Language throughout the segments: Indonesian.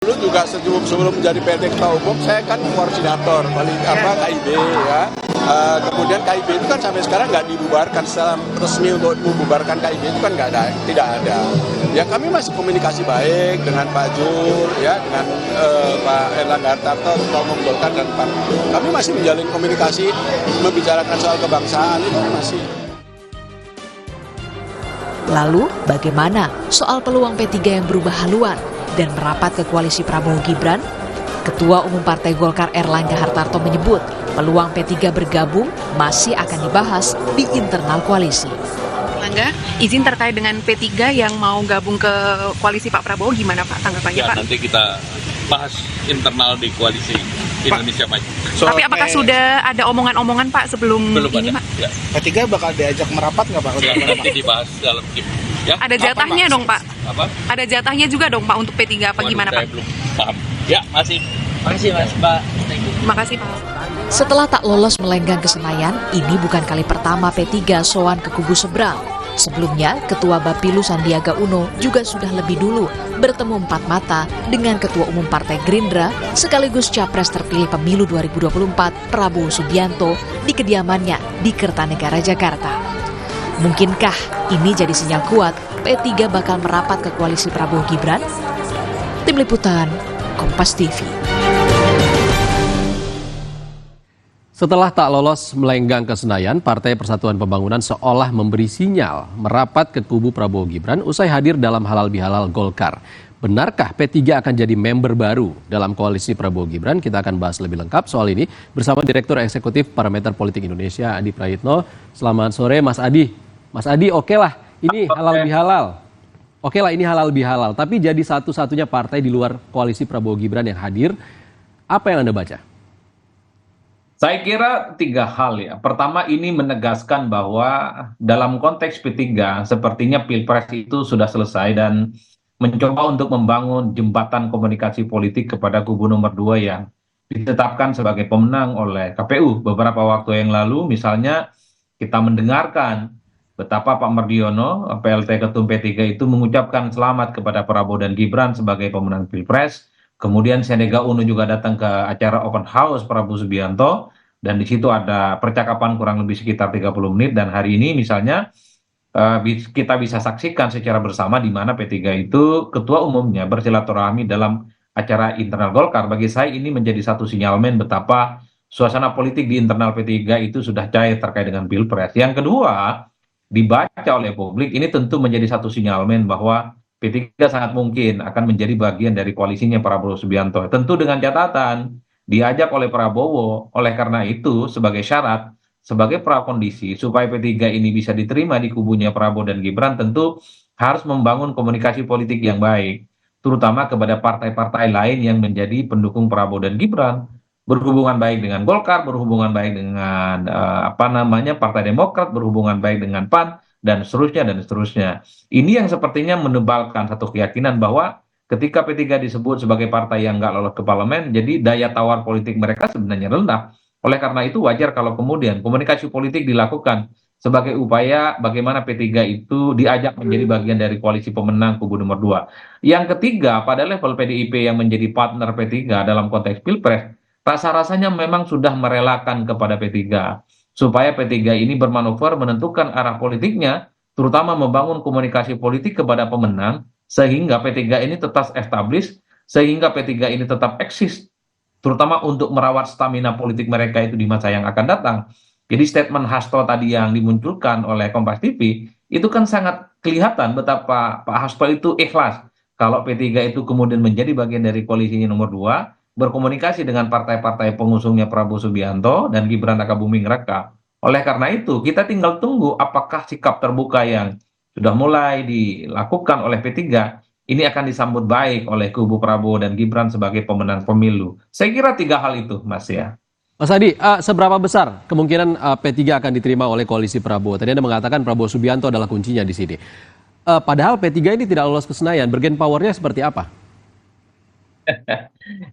Dulu juga sebelum menjadi PLT Ketua Umum, saya kan koordinator KIB ya. Kemudian KIB itu kan sampai sekarang nggak dibubarkan secara resmi untuk membubarkan KIB itu kan tidak ada. Ya kami masih komunikasi baik dengan Pak Jul, ya dengan Pak Erlangga Hartarto, Ketua Umum Golkar dan Pak. Kami masih menjalin komunikasi, membicarakan soal kebangsaan itu masih. Lalu bagaimana soal peluang P3 yang berubah haluan dan merapat ke koalisi Prabowo Gibran? Ketua Umum Partai Golkar Erlangga Hartarto menyebut peluang P3 bergabung masih akan dibahas di internal koalisi. Erlangga, izin terkait dengan P3 yang mau gabung ke koalisi Pak Prabowo, gimana Pak tanggapannya Pak? Nanti kita bahas internal di koalisi Indonesia Maju. Tapi apakah sudah ada omongan-omongan Pak sebelum Belum ini ada. Pak? Ya. P3 bakal diajak merapat nggak Pak? Nanti dibahas dalam tim. Ya. Ada jatahnya dong Pak? Apa? Ada jatahnya juga dong Pak untuk P3 apa gimana Saya Pak? belum paham. Ya, masih. Makasih Mas, Mbak. Terima kasih Pak. Setelah tak lolos melenggang ke Senayan, ini bukan kali pertama P3 sowan ke kubu seberang. Sebelumnya, Ketua Bapilu Sandiaga Uno juga sudah lebih dulu bertemu empat mata dengan Ketua Umum Partai Gerindra sekaligus Capres terpilih pemilu 2024 Prabowo Subianto di kediamannya di Kertanegara, Jakarta. Mungkinkah ini jadi sinyal kuat P3 bakal merapat ke koalisi Prabowo Gibran? Tim Liputan, Kompas TV. Setelah tak lolos melenggang ke Senayan, Partai Persatuan Pembangunan seolah memberi sinyal merapat ke kubu Prabowo Gibran usai hadir dalam halal bihalal Golkar. Benarkah P3 akan jadi member baru dalam koalisi Prabowo Gibran? Kita akan bahas lebih lengkap soal ini bersama Direktur Eksekutif Parameter Politik Indonesia, Adi Prayitno. Selamat sore Mas Adi. Mas Adi, oke lah ini halal bihalal. Oke lah ini halal bihalal, tapi jadi satu-satunya partai di luar koalisi Prabowo Gibran yang hadir. Apa yang Anda baca? Saya kira tiga hal ya. Pertama, ini menegaskan bahwa dalam konteks P3 sepertinya Pilpres itu sudah selesai dan mencoba untuk membangun jembatan komunikasi politik kepada kubu nomor 2 yang ditetapkan sebagai pemenang oleh KPU. Beberapa waktu yang lalu misalnya kita mendengarkan betapa Pak Mardiono, PLT Ketum P3 itu mengucapkan selamat kepada Prabowo dan Gibran sebagai pemenang Pilpres. Kemudian Sandiaga Uno juga datang ke acara open house Prabowo Subianto dan di situ ada percakapan kurang lebih sekitar 30 menit dan hari ini misalnya kita bisa saksikan secara bersama di mana P3 itu ketua umumnya bersilaturahmi dalam acara internal Golkar. Bagi saya ini menjadi satu sinyalmen betapa suasana politik di internal P3 itu sudah cair terkait dengan Pilpres. Yang kedua, dibaca oleh publik ini tentu menjadi satu sinyalmen bahwa P3 sangat mungkin akan menjadi bagian dari koalisinya Prabowo Subianto. Tentu dengan catatan diajak oleh Prabowo, oleh karena itu sebagai syarat, sebagai prakondisi supaya P3 ini bisa diterima di kubunya Prabowo dan Gibran tentu harus membangun komunikasi politik yang baik, terutama kepada partai-partai lain yang menjadi pendukung Prabowo dan Gibran, berhubungan baik dengan Golkar, berhubungan baik dengan Partai Demokrat, berhubungan baik dengan PAN, dan seterusnya dan seterusnya. Ini yang sepertinya menebalkan satu keyakinan bahwa ketika P3 disebut sebagai partai yang nggak lolos ke parlemen, jadi daya tawar politik mereka sebenarnya rendah. Oleh karena itu wajar kalau kemudian komunikasi politik dilakukan sebagai upaya bagaimana P3 itu diajak menjadi bagian dari koalisi pemenang kubu nomor 2. Yang ketiga, pada level PDIP yang menjadi partner P3 dalam konteks Pilpres, rasa-rasanya memang sudah merelakan kepada P3. Supaya P3 ini bermanuver menentukan arah politiknya, terutama membangun komunikasi politik kepada pemenang, sehingga P3 ini tetap established, sehingga P3 ini tetap eksis, terutama untuk merawat stamina politik mereka itu di masa yang akan datang. Jadi statement Hasto tadi yang dimunculkan oleh Kompas TV, itu kan sangat kelihatan betapa Pak Hasto itu ikhlas kalau P3 itu kemudian menjadi bagian dari koalisinya nomor 2, berkomunikasi dengan partai-partai pengusungnya Prabowo Subianto dan Gibran Rakabuming Raka. Oleh karena itu, kita tinggal tunggu apakah sikap terbuka yang sudah mulai dilakukan oleh P3 ini akan disambut baik oleh kubu Prabowo dan Gibran sebagai pemenang pemilu. Saya kira tiga hal itu, Mas ya. Mas Adi, seberapa besar kemungkinan P3 akan diterima oleh koalisi Prabowo? Tadi Anda mengatakan Prabowo Subianto adalah kuncinya di sini. Padahal P3 ini tidak lolos ke Senayan, bergen powernya seperti apa?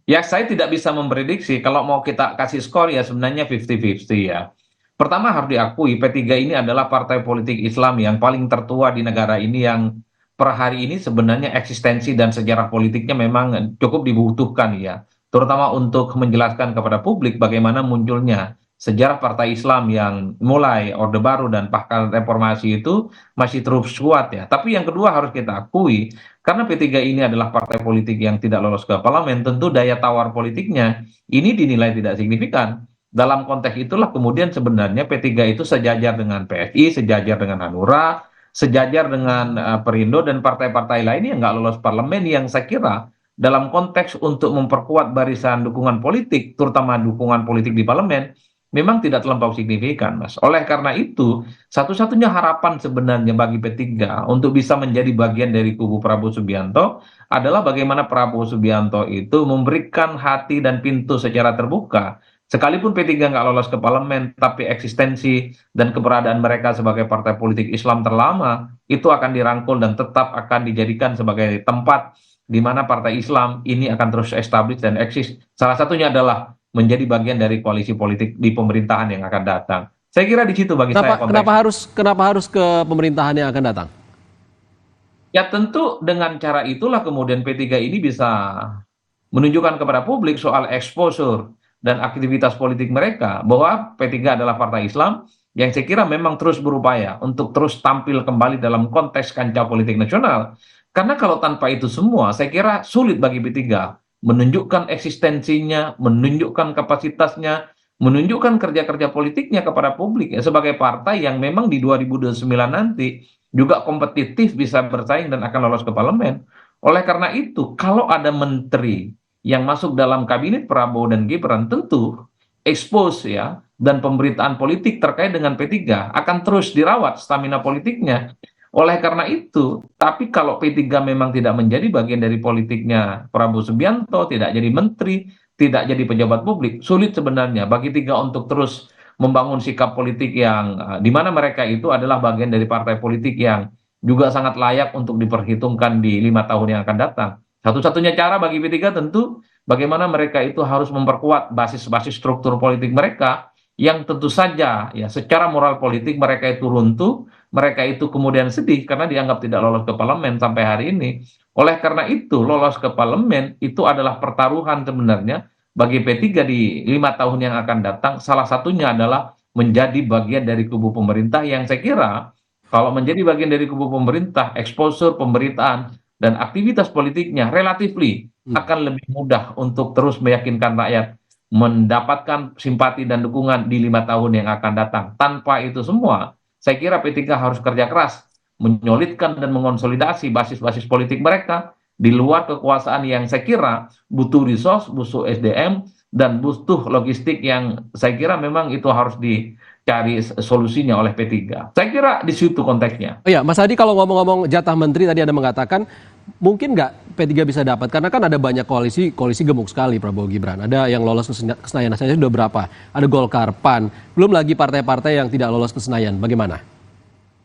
Ya, saya tidak bisa memprediksi. Kalau mau kita kasih skor ya sebenarnya 50-50 ya. Pertama harus diakui P3 ini adalah partai politik Islam yang paling tertua di negara ini yang per hari ini sebenarnya eksistensi dan sejarah politiknya memang cukup dibutuhkan ya, terutama untuk menjelaskan kepada publik bagaimana munculnya sejarah Partai Islam yang mulai Orde Baru dan bahkan reformasi itu masih terus kuat ya. Tapi yang kedua harus kita akui, karena P3 ini adalah partai politik yang tidak lolos ke parlemen, tentu daya tawar politiknya ini dinilai tidak signifikan. Dalam konteks itulah kemudian sebenarnya P3 itu sejajar dengan PSI, sejajar dengan Hanura, sejajar dengan Perindo dan partai-partai lain yang nggak lolos parlemen, yang saya kira dalam konteks untuk memperkuat barisan dukungan politik, terutama dukungan politik di parlemen, memang tidak terlampau signifikan, Mas. Oleh karena itu, satu-satunya harapan sebenarnya bagi P3 untuk bisa menjadi bagian dari kubu Prabowo Subianto adalah bagaimana Prabowo Subianto itu memberikan hati dan pintu secara terbuka. Sekalipun P3 nggak lolos ke parlemen, tapi eksistensi dan keberadaan mereka sebagai partai politik Islam terlama itu akan dirangkul dan tetap akan dijadikan sebagai tempat di mana partai Islam ini akan terus establish dan eksis. Salah satunya adalah menjadi bagian dari koalisi politik di pemerintahan yang akan datang. Saya kira di situ bagi saya konteks. Kenapa harus ke pemerintahan yang akan datang? Ya tentu dengan cara itulah kemudian P3 ini bisa menunjukkan kepada publik soal exposure dan aktivitas politik mereka, bahwa P3 adalah partai Islam yang saya kira memang terus berupaya untuk terus tampil kembali dalam konteks kancah politik nasional. Karena kalau tanpa itu semua, saya kira sulit bagi P3 menunjukkan eksistensinya, menunjukkan kapasitasnya, menunjukkan kerja-kerja politiknya kepada publik ya, sebagai partai yang memang di 2029 nanti juga kompetitif, bisa bersaing dan akan lolos ke parlemen. Oleh karena itu, kalau ada menteri yang masuk dalam kabinet Prabowo dan Gibran, tentu expose ya, dan pemberitaan politik terkait dengan P3 akan terus dirawat stamina politiknya. Oleh karena itu, tapi kalau P3 memang tidak menjadi bagian dari politiknya Prabowo Subianto, tidak jadi menteri, tidak jadi pejabat publik, sulit sebenarnya bagi Tiga untuk terus membangun sikap politik yang di mana mereka itu adalah bagian dari partai politik yang juga sangat layak untuk diperhitungkan di 5 tahun yang akan datang. Satu-satunya cara bagi P3 tentu bagaimana mereka itu harus memperkuat basis-basis struktur politik mereka, yang tentu saja ya secara moral politik mereka itu runtuh, mereka itu kemudian sedih karena dianggap tidak lolos ke parlemen sampai hari ini. Oleh karena itu, lolos ke parlemen itu adalah pertaruhan sebenarnya bagi P3 di 5 tahun yang akan datang. Salah satunya adalah menjadi bagian dari kubu pemerintah yang saya kira kalau menjadi bagian dari kubu pemerintah, exposure pemberitaan dan aktivitas politiknya relatifly akan lebih mudah untuk terus meyakinkan rakyat, mendapatkan simpati dan dukungan di 5 tahun yang akan datang. Tanpa itu semua, saya kira P3 harus kerja keras, menyolidkan dan mengonsolidasi basis-basis politik mereka di luar kekuasaan yang saya kira butuh resource, butuh SDM, dan butuh logistik yang saya kira memang itu harus dicari solusinya oleh P3. Saya kira di situ konteksnya. Oh ya, Mas Hadi, kalau ngomong-ngomong jatah menteri tadi Anda mengatakan, mungkin nggak P3 bisa dapat? Karena kan ada banyak koalisi gemuk sekali Prabowo Gibran. Ada yang lolos ke Senayan saja sudah berapa? Ada Golkar, PAN, belum lagi partai-partai yang tidak lolos ke Senayan. Bagaimana?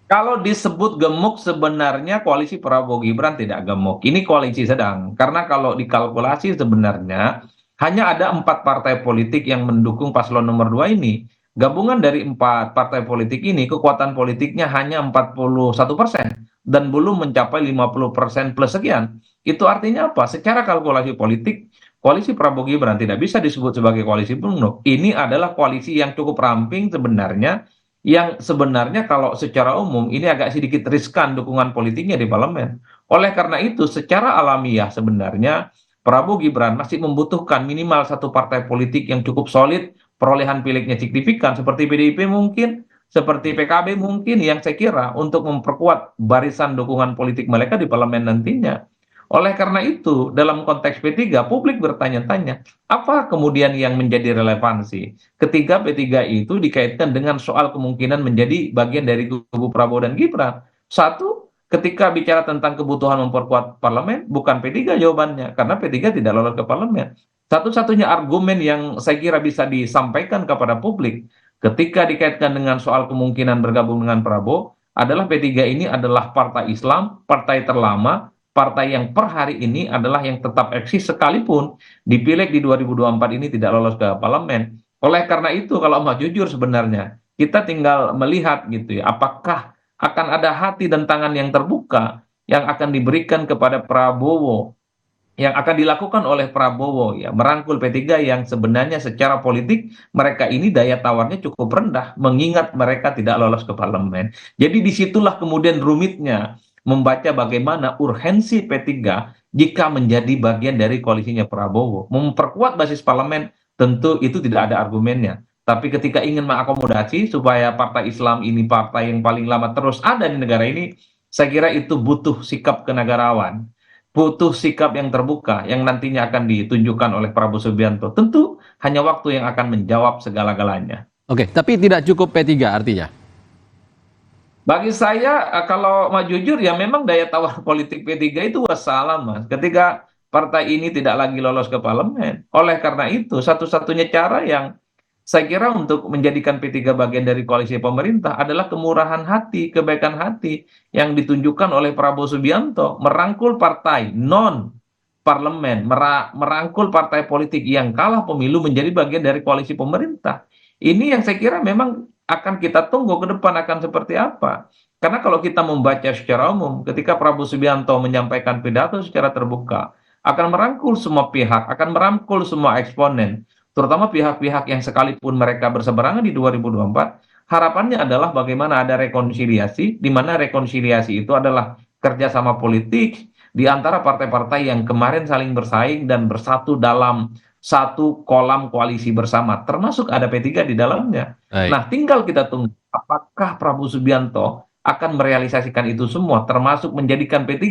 Kalau disebut gemuk, sebenarnya koalisi Prabowo Gibran tidak gemuk. Ini koalisi sedang. Karena kalau dikalkulasi sebenarnya hanya ada 4 partai politik yang mendukung paslon nomor 2 ini. Gabungan dari 4 partai politik ini, kekuatan politiknya hanya 41% dan belum mencapai 50% plus sekian. Itu artinya apa? Secara kalkulasi politik, koalisi Prabowo Gibran tidak bisa disebut sebagai koalisi penuh. Ini adalah koalisi yang cukup ramping sebenarnya, yang sebenarnya kalau secara umum ini agak sedikit riskan dukungan politiknya di parlemen. Oleh karena itu, secara alamiah sebenarnya Prabowo Gibran masih membutuhkan minimal 1 partai politik yang cukup solid, perolehan pilihnya signifikan, seperti PDIP mungkin, seperti PKB mungkin, yang saya kira untuk memperkuat barisan dukungan politik mereka di parlemen nantinya. Oleh karena itu, dalam konteks P3, publik bertanya-tanya, apa kemudian yang menjadi relevansi ketika P3 itu dikaitkan dengan soal kemungkinan menjadi bagian dari kubu Prabowo dan Gibran? Satu, ketika bicara tentang kebutuhan memperkuat parlemen, bukan P3 jawabannya, karena P3 tidak lolos ke parlemen. Satu-satunya argumen yang saya kira bisa disampaikan kepada publik ketika dikaitkan dengan soal kemungkinan bergabung dengan Prabowo adalah P3 ini adalah partai Islam, partai terlama, partai yang per hari ini adalah yang tetap eksis sekalipun dipilih di 2024 ini tidak lolos ke parlemen. Oleh karena itu, kalau mau jujur sebenarnya, kita tinggal melihat gitu ya, apakah akan ada hati dan tangan yang terbuka yang akan diberikan kepada Prabowo, yang akan dilakukan oleh Prabowo ya merangkul P3 yang sebenarnya secara politik mereka ini daya tawarnya cukup rendah mengingat mereka tidak lolos ke parlemen. Jadi disitulah kemudian rumitnya membaca bagaimana urgensi P3 jika menjadi bagian dari koalisinya Prabowo. Memperkuat basis parlemen tentu itu tidak ada argumennya. Tapi ketika ingin mengakomodasi supaya partai Islam ini partai yang paling lama terus ada di negara ini, saya kira itu butuh sikap kenegarawan, butuh sikap yang terbuka yang nantinya akan ditunjukkan oleh Prabowo Subianto. Tentu hanya waktu yang akan menjawab segala-galanya. Oke, tapi tidak cukup P3 artinya? Bagi saya, kalau mau jujur ya memang daya tawar politik P3 itu wassalam, Mas. Ketika partai ini tidak lagi lolos ke parlemen. Oleh karena itu, satu-satunya cara yang saya kira untuk menjadikan P3 bagian dari koalisi pemerintah adalah kemurahan hati, kebaikan hati yang ditunjukkan oleh Prabowo Subianto, merangkul partai non-parlemen, merangkul partai politik yang kalah pemilu menjadi bagian dari koalisi pemerintah. Ini yang saya kira memang akan kita tunggu ke depan akan seperti apa. Karena kalau kita membaca secara umum, ketika Prabowo Subianto menyampaikan pidato secara terbuka, akan merangkul semua pihak, akan merangkul semua eksponen, terutama pihak-pihak yang sekalipun mereka berseberangan di 2024, harapannya adalah bagaimana ada rekonsiliasi, di mana rekonsiliasi itu adalah kerjasama politik di antara partai-partai yang kemarin saling bersaing dan bersatu dalam satu kolam koalisi bersama, termasuk ada P3 di dalamnya. Baik. Nah, tinggal kita tunggu apakah Prabowo Subianto akan merealisasikan itu semua, termasuk menjadikan P3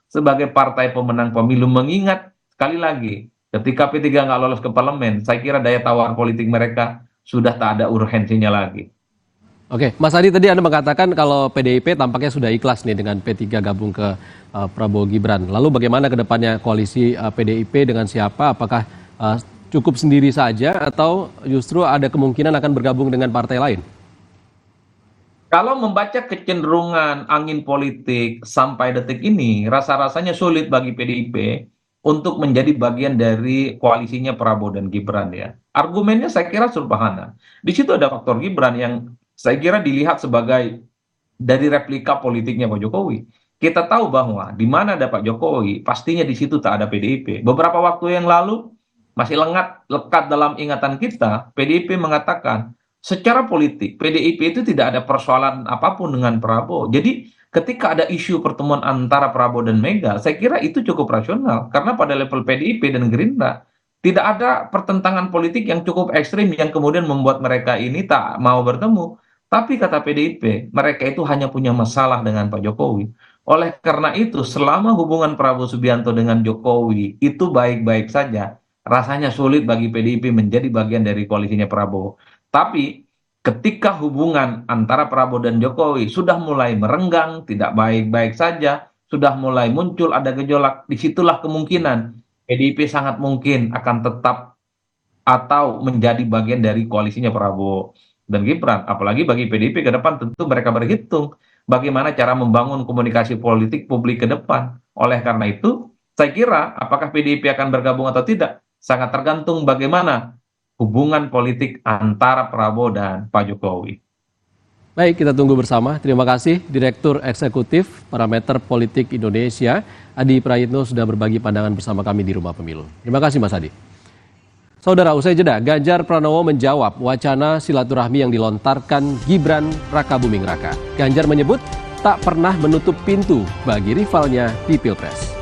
sebagai partai pemenang pemilu, mengingat sekali lagi, ketika P3 nggak lolos ke parlemen, saya kira daya tawar politik mereka sudah tak ada urgensinya lagi. Oke, Mas Adi, tadi Anda mengatakan kalau PDIP tampaknya sudah ikhlas nih dengan P3 gabung ke Prabowo Gibran. Lalu bagaimana ke depannya koalisi PDIP dengan siapa? Apakah cukup sendiri saja atau justru ada kemungkinan akan bergabung dengan partai lain? Kalau membaca kecenderungan angin politik sampai detik ini, rasa-rasanya sulit bagi PDIP untuk menjadi bagian dari koalisinya Prabowo dan Gibran ya. Argumennya saya kira sederhana. Di situ ada faktor Gibran yang saya kira dilihat sebagai dari replika politiknya Pak Jokowi. Kita tahu bahwa di mana ada Pak Jokowi, pastinya di situ tak ada PDIP. Beberapa waktu yang lalu masih lekat dalam ingatan kita, PDIP mengatakan secara politik PDIP itu tidak ada persoalan apapun dengan Prabowo. Jadi ketika ada isu pertemuan antara Prabowo dan Mega, saya kira itu cukup rasional. Karena pada level PDIP dan Gerindra, tidak ada pertentangan politik yang cukup ekstrim yang kemudian membuat mereka ini tak mau bertemu. Tapi kata PDIP, mereka itu hanya punya masalah dengan Pak Jokowi. Oleh karena itu, selama hubungan Prabowo Subianto dengan Jokowi itu baik-baik saja, rasanya sulit bagi PDIP menjadi bagian dari koalisinya Prabowo. Tapi ketika hubungan antara Prabowo dan Jokowi sudah mulai merenggang, tidak baik-baik saja, sudah mulai muncul ada gejolak, disitulah kemungkinan PDIP sangat mungkin akan tetap atau menjadi bagian dari koalisinya Prabowo dan Gibran. Apalagi bagi PDIP ke depan tentu mereka berhitung bagaimana cara membangun komunikasi politik publik ke depan. Oleh karena itu, saya kira apakah PDIP akan bergabung atau tidak, sangat tergantung bagaimana hubungan politik antara Prabowo dan Pak Jokowi. Baik, kita tunggu bersama. Terima kasih Direktur Eksekutif Parameter Politik Indonesia, Adi Prayitno, sudah berbagi pandangan bersama kami di Rumah Pemilu. Terima kasih Mas Adi. Saudara, usai jeda, Ganjar Pranowo menjawab wacana silaturahmi yang dilontarkan Gibran Rakabuming Raka. Ganjar menyebut tak pernah menutup pintu bagi rivalnya di Pilpres.